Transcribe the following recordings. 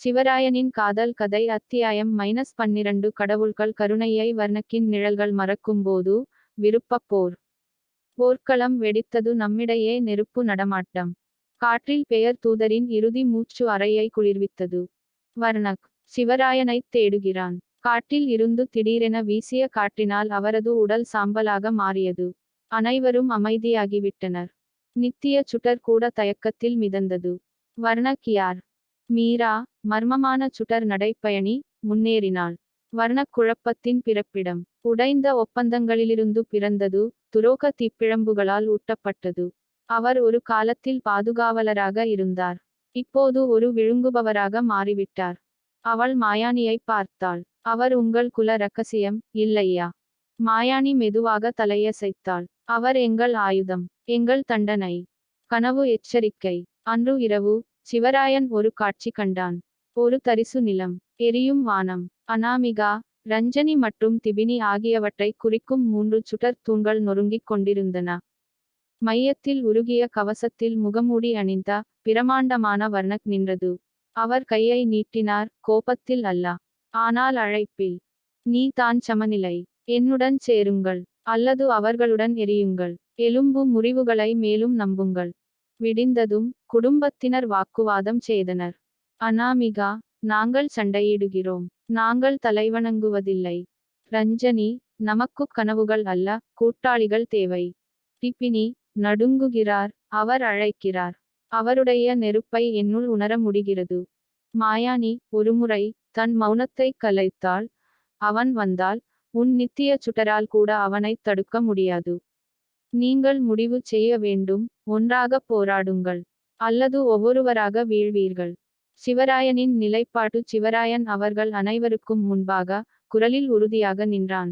சிவராயனின் காதல் கதை அத்தியாயம் -12 கடவுள்கள் கருணையை வர்ணக்கின் நிழல்கள் மறக்கும்போது விருப்பப் போர். போர்க்களம் வெடித்தது நம்மிடையே நெருப்பு நடமாட்டம். காற்றில் பெயர் தூதரின் இறுதி மூச்சு அறையை குளிர்வித்தது. வர்ணக் சிவராயனைத் தேடுகிறான். காட்டில் இருந்து திடீரென வீசிய காற்றினால் அவரது உடல் சாம்பலாக மாறியது. அனைவரும் அமைதியாகிவிட்டனர். நித்திய சுடர் கூட தயக்கத்தில் மிதந்தது. வர்ணக் யார்? மீரா, மர்மமான சுடர் நடைப்பயணி, முன்னேறினாள். வர்ணக் குழப்பத்தின் பிறப்பிடம். உடைந்த ஒப்பந்தங்களிலிருந்து பிறந்தது, துரோக தீப்பிழம்புகளால் ஊட்டப்பட்டது. அவர் ஒரு காலத்தில் பாதுகாவலராக இருந்தார். இப்போது ஒரு விழுங்குபவராக மாறிவிட்டார். அவள் மாயாணியை பார்த்தாள். அவர் உங்கள் குல ரகசியம், இல்லையா? மாயாணி மெதுவாக தலையசைத்தாள். அவர் எங்கள் ஆயுதம், எங்கள் தண்டனை. கனவு எச்சரிக்கை. அன்று இரவு சிவராயன் ஒரு காட்சி கண்டான். ஒரு தரிசு நிலம், எரியும் வானம், அனாமிகா, ரஞ்சனி மற்றும் திபினி ஆகியவற்றை குறிக்கும் 3 சுடர் தூண்கள் நொறுங்கிக் கொண்டிருந்தன. மையத்தில் உருகிய கவசத்தில் முகமூடி அணிந்த பிரமாண்டமான வர்ணக் நின்றது. அவர் கையை நீட்டினார், கோபத்தில் அல்ல, ஆனால் அழைப்பில். நீ தான் சமநிலை. என்னுடன் சேருங்கள், அல்லது அவர்களுடன் எரியுங்கள். எலும்பு முறிவுகளை மேலும் நம்புங்கள். விடிந்ததும் குடும்பத்தினர் வாக்குவாதம் செய்தனர். அனாமிகா, நாங்கள் சண்டையிடுகிறோம், நாங்கள் தலைவணங்குவதில்லை. ரஞ்சனி, நமக்கு கனவுகள் அல்ல, கூட்டாளிகள் தேவை. திபினி, நடுங்குகிறார், அவர் அழைக்கிறார். அவருடைய நெருப்பை என்னுள் உணர முடிகிறது. மாயாணி ஒருமுறை தன் மௌனத்தை கலைத்தாள். அவன் வந்தால் உன் நித்திய சுடரால் கூட அவனைத் தடுக்க முடியாது. நீங்கள் முடிவு செய்ய வேண்டும், ஒன்றாக போராடுங்கள், அல்லது ஒவ்வொருவராக வீழ்வீர்கள். சிவராயனின் நிலைப்பாடு. சிவராயன் அவர்கள் அனைவருக்கும் முன்பாக குரலில் உறுதியாக நின்றான்.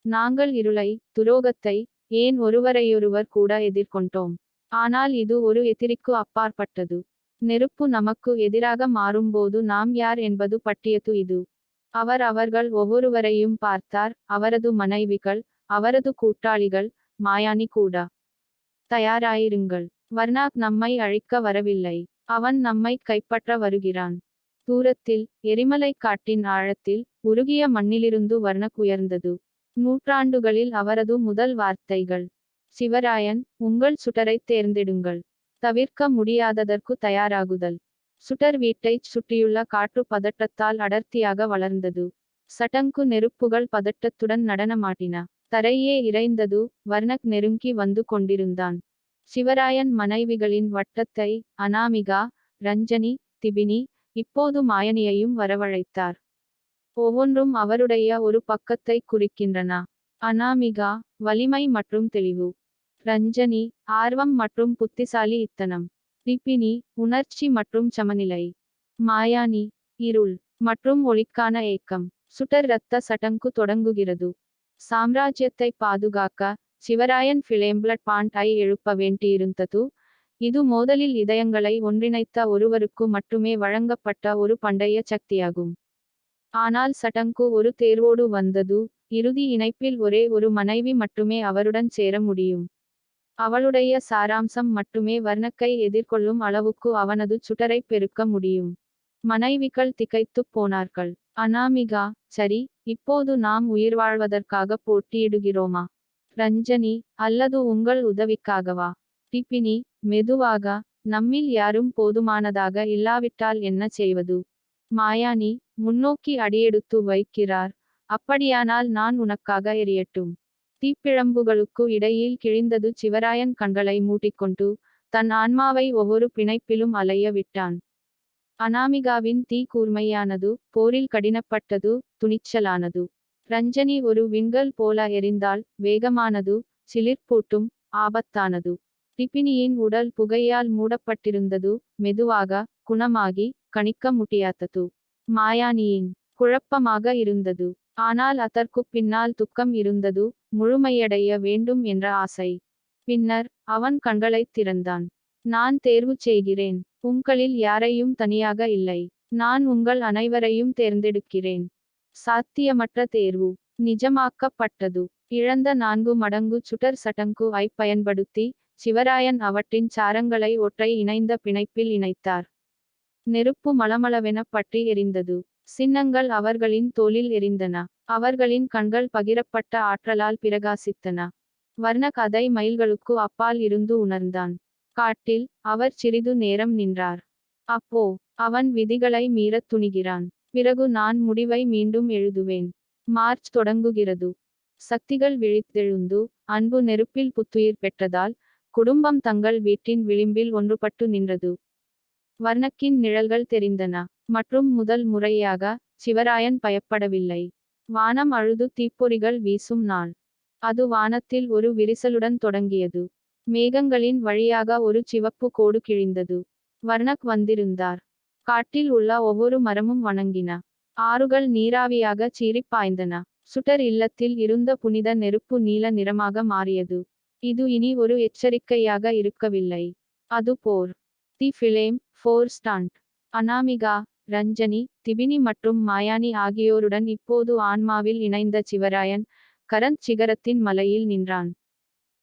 நாங்கள் இருளை, துரோகத்தை, ஏன் ஒருவரையொருவர் கூட எதிர்கொண்டோம். ஆனால் இது ஒரு எதிரிக்கு அப்பாற்பட்டது. நெருப்பு நமக்கு எதிராக மாறும்போது நாம் யார் என்பது பற்றியது இது. அவர்கள் ஒவ்வொருவரையும் பார்த்தார், அவரது மனைவிகள், அவரது கூட்டாளிகள், மாயாணி கூட. தயாராயிருங்கள். வர்ணாக் நம்மை அழிக்க வரவில்லை, அவன் நம்மை கைப்பற்ற வருகிறான். தூரத்தில், எரிமலை காட்டின் ஆழத்தில், உருகிய மண்ணிலிருந்து வர்ணக் உயர்ந்தது. நூற்றாண்டுகளில் அவரது முதல் வார்த்தைகள். சிவராயன், உங்கள் சுடரைத் தேர்ந்தெடுங்கள். தவிர்க்க முடியாததற்கு தயாராகுதல். சுடர் வீட்டைச் சுற்றியுள்ள காற்று பதட்டத்தால் அடர்த்தியாக வளர்ந்தது. சடங்கு நெருப்புகள் பதட்டத்துடன் நடனமாடின. தரையே இரைந்தது. வர்ணக் நெருங்கி வந்து கொண்டிருந்தான். சிவராயன் மனைவிகளின் வட்டத்தை, அனாமிகா, ரஞ்சனி, திபினி, இப்போது மாயனியையும் வரவழைத்தார். ஒவ்வொன்றும் அவருடைய ஒரு பக்கத்தை குறிக்கின்றன. அனாமிகா, வலிமை மற்றும் தெளிவு. ரஞ்சனி, ஆர்வம் மற்றும் புத்திசாலி இத்தனம். திபினி, உணர்ச்சி மற்றும் சமநிலை. மாயாணி, இருள் மற்றும் ஒளிக்கான ஏக்கம். சுடர் இரத்த சடங்கு தொடங்குகிறது. சாம்ராஜ்யத்தை பாதுகாக்க சிவராயன் ஃபிளேம்பிளட் பாண்ட் ஐ எழுப்ப வேண்டியிருந்தது. இது மோதலில் இதயங்களை ஒன்றிணைத்த ஒருவருக்கு மட்டுமே வழங்கப்பட்ட ஒரு பண்டைய சக்தியாகும். ஆனால் சடங்கு ஒரு தேர்வோடு வந்தது. இறுதி இணைப்பில் ஒரே ஒரு மனைவி மட்டுமே அவருடன் சேர முடியும். அவளுடைய சாராம்சம் மட்டுமே வர்ணக்கை எதிர்கொள்ளும் அளவுக்கு அவனது சுடரை பெருக்க முடியும். மனைவிகள் திகைத்துப் போனார்கள். அனாமிகா, சரி, இப்போது நாம் உயிர் வாழ்வதற்காக போட்டியிடுகிறோமா? ரஞ்சனி, அல்லது உங்கள் உதவிக்காகவா? திபினி, மெதுவாக, நம்மில் யாரும் போதுமானதாக இல்லாவிட்டால் என்ன செய்வது? மாயாணி, முன்னோக்கி அடியெடுத்து வைக்கிறார். அப்படியானால் நான் உனக்காக எரியட்டும். தீப்பிழம்புகளுக்கு இடையில் கிழிந்தது. சிவராயன் கண்களை மூடிக்கொண்டு தன் ஆன்மாவை ஒவ்வொரு பிணைப்பிலும் அலைய விட்டான். அனாமிகாவின் தீ கூர்மையானது, போரில் கடினப்பட்டது, துணிச்சலானது. ரஞ்சனி ஒரு விண்கல் போல எரிந்தாள், வேகமானது, சிலிர்ப்பூட்டும், ஆபத்தானது. திபினியின் உடல் புகையால் மூடப்பட்டிருந்தது, மெதுவாக, குணமாகி, கணிக்க முடியாதது. மாயாணியின் குழப்பமாக இருந்தது. ஆனால் அதற்குப் பின்னால் துக்கம் இருந்தது, முழுமையடைய வேண்டும் என்ற ஆசை. பின்னர் அவன் கண்களைத் திறந்தான். நான் தேர்வு செய்கிறேன். உங்களில் யாரையும் தனியாக இல்லை. நான் உங்கள் அனைவரையும் தேர்ந்தெடுக்கிறேன். சாத்தியமற்ற தேர்வு நிஜமாக்கப்பட்டது. இழந்த 4 மடங்கு சுடர் சடங்கு ஐ பயன்படுத்தி சிவராயன் அவற்றின் சாரங்களை ஒற்றை இணைந்த பிணைப்பில் இணைத்தார். நெருப்பு மளமளவென பற்றி எரிந்தது. சின்னங்கள் அவர்களின் தோலில் எரிந்தன. அவர்களின் கண்கள் பகிரப்பட்ட ஆற்றலால் பிரகாசித்தன. வர்ணக் அதை மைல்களுக்கு அப்பால் இருந்து உணர்ந்தான். காட்டில் அவர் சிறிது நேரம் நின்றார். அப்போ அவன் விதிகளை மீறத் துணிகிறான். பிறகு நான் முடிவை மீண்டும் எழுதுவேன். மார்ச் தொடங்குகிறது. சக்திகள் விழித்தெழுந்து அன்பு நெருப்பில் புத்துயிர் பெற்றதால் குடும்பம் தங்கள் வீட்டின் விளிம்பில் ஒன்றுபட்டு நின்றது. வர்ணக்கின் நிழல்கள் தெரிந்தன. மற்றும் முதல் முறையாக சிவராயன் பயப்படவில்லை. வானம் அழுது தீப்பொறிகள் வீசும் நாள். அது வானத்தில் ஒரு விரிசலுடன் தொடங்கியது. மேகங்களின் வழியாக ஒரு சிவப்பு கோடு கிழிந்தது. வர்ணக் வந்திருந்தார். காட்டில் உள்ள ஒவ்வொரு மரமும் வணங்கின. ஆறுகள் நீராவியாக சீறிப் பாய்ந்தன. சுடர் இல்லத்தில் இருந்த புனித நெருப்பு நீல நிறமாக மாறியது. இது இனி ஒரு எச்சரிக்கையாக இருக்கவில்லை. அது போர். The flame four stand. Anamika, Ranjani, Dibini மற்றும் மாயானி ஆகியோருடன் இப்போது ஆன்மாவில் இணைந்த சிவராயன் கரந்த் சிகரத்தின் மலையில் நின்றான்.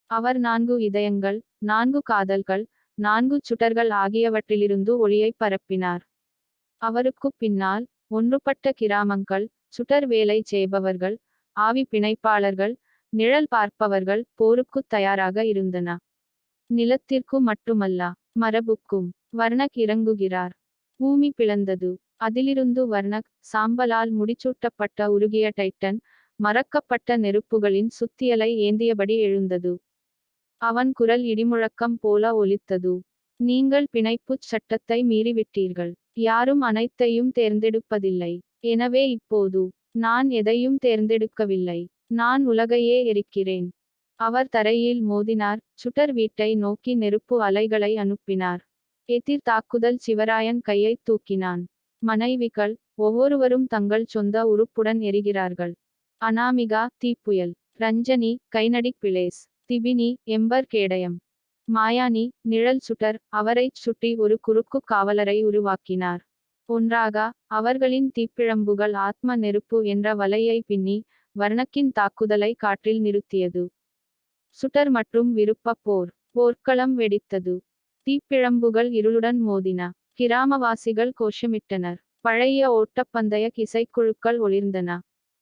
அவர் 4 இதயங்கள், 4 காதல்கள், 4 சுடர்கள் ஆகியவற்றிலிருந்து ஒளியை பரப்பினார். அவருக்குப் பின்னால் ஒன்றுபட்ட கிராமங்கள், சுடர் வேலை செய்பவர்கள், ஆவி பிணைப்பாளர்கள், நிழல் பார்ப்பவர்கள் போருக்குத் தயாராக இருந்தன. நிலத்திற்கு மட்டுமல்ல, மரபுக்கும். வர்ணக் இறங்குகிறார். பூமி பிளந்தது. அதிலிருந்து வர்ணக் சாம்பலால் முடிச்சூட்டப்பட்ட உருகிய டைட்டன் மறக்கப்பட்ட நெருப்புகளின் சுத்தியலை ஏந்தியபடி எழுந்தது. அவன் குரல் இடிமுழக்கம் போல ஒலித்தது. நீங்கள் பிணைப்புச் சட்டத்தை மீறிவிட்டீர்கள். யாரும் அனைத்தையும் தேர்ந்தெடுப்பதில்லை. எனவே இப்போது நான் எதையும் தேர்ந்தெடுக்கவில்லை. நான் உலகையே எரிக்கிறேன். அவர் தரையில் மோதினார். சுடர் வீட்டை நோக்கி நெருப்பு அலைகளை அனுப்பினார். எதிர் தாக்குதல். சிவராயன் கையைத் தூக்கினான். மனைவிகள் ஒவ்வொருவரும் தங்கள் சொந்த உறுப்புடன் எரிகிறார்கள். அனாமிகா தீப்புயல். Ranjani kinetic blaze. Dibini ember கேடயம். மாயானி நிழல் சுடர். அவரைச் சுற்றி ஒரு குறுக்கு காவலரை உருவாக்கினார். ஒன்றாக அவர்களின் தீப்பிழம்புகள் ஆத்ம நெருப்பு என்ற வலையை பின்னி வர்ணக்கின் தாக்குதலை காற்றில் நிறுத்தியது. சுடர் மற்றும் விருப்பப் போர். போர்க்களம் வெடித்தது. தீப்பிழம்புகள் இருளுடன் மோதின. கிராமவாசிகள் கோஷமிட்டனர். பழைய ஓட்டப்பந்தய இசைக்குழுக்கள் ஒளிர்ந்தன.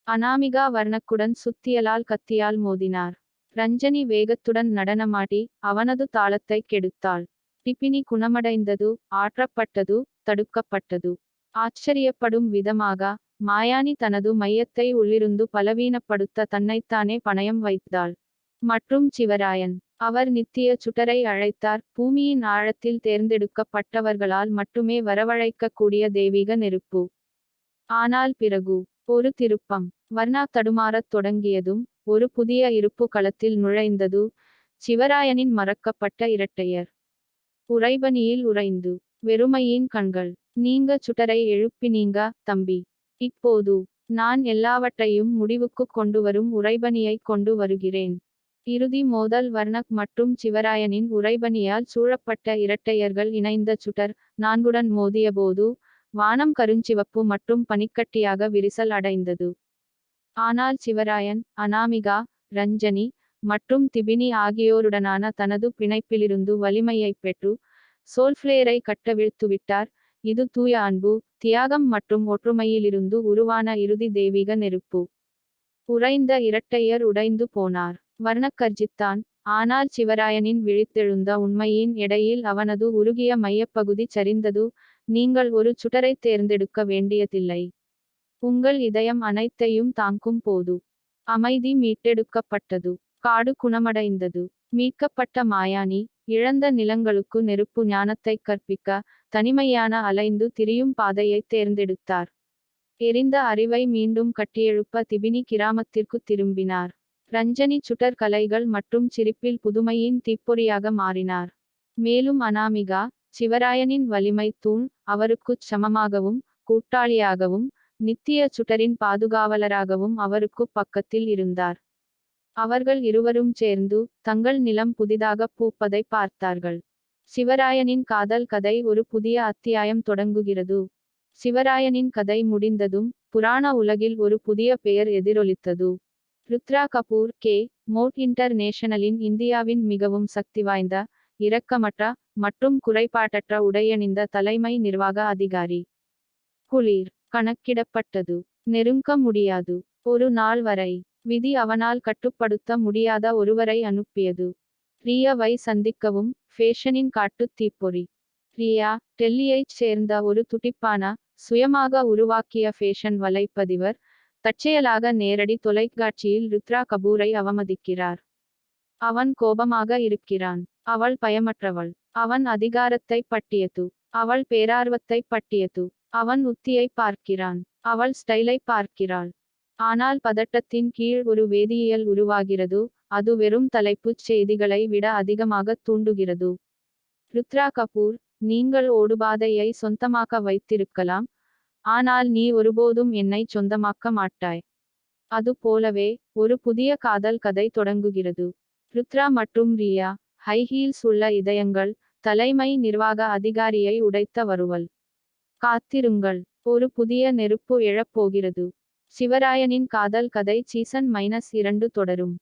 அனாமிகா வர்ணக்குடன் சுத்தியலால் கத்தியால் மோதினார். ரஞ்சனி வேகத்துடன் நடனமாடி அவனது தாளத்தை கெடுத்தாள். டிபினி குணமடைந்தது, ஆற்றப்பட்டது, தடுக்கப்பட்டது. ஆச்சரியப்படும் விதமாக மாயானி தனது மையத்தை உள்ளிருந்து பலவீனப்படுத்த தன்னைத்தானே பணயம் வைத்தாள். மற்றும் சிவராயன். அவர் நித்திய சுடரை அழைத்தார். பூமியின் ஆழத்தில் தேர்ந்தெடுக்கப்பட்டவர்களால் மட்டுமே வரவழைக்கக்கூடிய தெய்வீக நெருப்பு. ஆனால் பிறகு ஒரு திருப்பம். வர்ணா தடுமாறத் தொடங்கியதும் ஒரு புதிய இருப்பு களத்தில் நுழைந்தது. சிவராயனின் மறக்கப்பட்ட இரட்டையர். உறைபனியில் உறைந்து வெறுமையின் கண்கள். நீங்க சுடரை எழுப்பினீங்க தம்பி. இப்போது நான் எல்லாவற்றையும் முடிவுக்கு கொண்டுவரும் உறைபனியை கொண்டு வருகிறேன். இறுதி மோதல். வர்ணக் மற்றும் சிவராயனின் உறைபனியால் சூழப்பட்ட இரட்டையர்கள் இணைந்த சுடர் 4உடன் மோதியபோது வானம் கருஞ்சிவப்பு மற்றும் பனிக்கட்டியாக விரிசல் அடைந்தது. ஆனால் சிவராயன் அனாமிகா, ரஞ்சனி மற்றும் திபினி ஆகியோருடனான தனது பிணைப்பிலிருந்து வலிமையைப் பெற்று சோல்ஃப்ளேரை கட்டவிழ்த்துவிட்டார். இது தூய அன்பு, தியாகம் மற்றும் ஒற்றுமையிலிருந்து உருவான இறுதி தெய்வீக நெருப்பு. உறைந்த இரட்டையர் உடைந்து போனார். வர்ணக் கர்ஜித்தான். ஆனால் சிவராயனின் விழித்தெழுந்த உண்மையின் எடையில் அவனது உருகிய மையப்பகுதி சரிந்தது. நீங்கள் ஒரு சுடரைத் தேர்ந்தெடுக்க வேண்டியதில்லை. உங்கள் இதயம் அனைத்தையும் தாங்கும் போது. அமைதி மீட்டெடுக்கப்பட்டது. காடு குணமடைந்தது. மீட்கப்பட்ட மாயானி இழந்த நிலங்களுக்கு நெருப்பு ஞானத்தைக் கற்பிக்க தனிமையான அலைந்து திரியும் பாதையைத் தேர்ந்தெடுத்தார். எரிந்த அறிவை மீண்டும் கட்டியெழுப்ப திபினி கிராமத்திற்கு திரும்பினார். ரஞ்சனி சுடர் கலைகள் மற்றும் சிரிப்பில் புதுமையின் தீப்பொறியாக மாறினார். மேலும் அனாமிகா சிவராயனின் வலிமை தூண். அவருக்குச் சமமாகவும் கூட்டாளியாகவும் நித்திய சுடரின் பாதுகாவலராகவும் அவருக்குப் பக்கத்தில் இருந்தார். அவர்கள் இருவரும் சேர்ந்து தங்கள் நிலம் புதிதாக பூப்பதை பார்த்தார்கள். சிவராயனின் காதல் கதை. ஒரு புதிய அத்தியாயம் தொடங்குகிறது. சிவராயனின் கதை முடிந்ததும் புராண உலகில் ஒரு புதிய பெயர் எதிரொலித்தது. ருத்ரா கபூர் கே. மோட் இன்டர்நேஷனலின் இந்தியாவின் மிகவும் சக்திவாய்ந்த இரக்கமற்ற மற்றும் குறைபாடற்ற உடையணிந்த தலைமை நிர்வாக அதிகாரி. குளிர் கணக்கிடப்பட்டது. நெருங்க முடியாது. ஒரு நாள் வரை விதி அவனால் கட்டுப்படுத்த முடியாத ஒருவரை அனுப்பியது. ரியாவை சந்திக்கவும். ஃபேஷனின் காட்டுத் தீப்பொறி. ரியா டெல்லியைச் சேர்ந்த ஒரு துடிப்பான, சுயமாக உருவாக்கிய ஃபேஷன் வலைப்பதிவர், தற்செயலாக நேரடி தொலைக்காட்சியில் ருத்ரா கபூரை அவமதிக்கிறார். அவன் கோபமாக இருக்கிறான். அவள் பயமற்றவள். அவன் அதிகாரத்தை பட்டியது. அவள் பேரார்வத்தை பட்டியது. அவன் உத்தியை பார்க்கிறான். அவள் ஸ்டைலை பார்க்கிறாள். ஆனால் பதட்டத்தின் கீழ் ஒரு வேதியியல் உருவாகிறது, அது வெறும் தலைப்புச் செய்திகளை விட அதிகமாக தூண்டுகிறது. ருத்ரா கபூர், நீங்கள் ஓடுபாதையை சொந்தமாக்க வைத்திருக்கலாம், ஆனால் நீ ஒருபோதும் என்னை சொந்தமாக்க மாட்டாய். அது போலவே, ஒரு புதிய காதல் கதை தொடங்குகிறது. ருத்ரா மற்றும் ரியா, ஹை ஹீல்ஸ் உள்ள இதயங்கள், தலைமை நிர்வாக அதிகாரியை உடைத்த வருவல். காத்திருங்கள், ஒரு புதிய நெருப்பு எழப் போகிறது. சிவராயனின் காதல் கதை சீசன் -2 தொடரும்.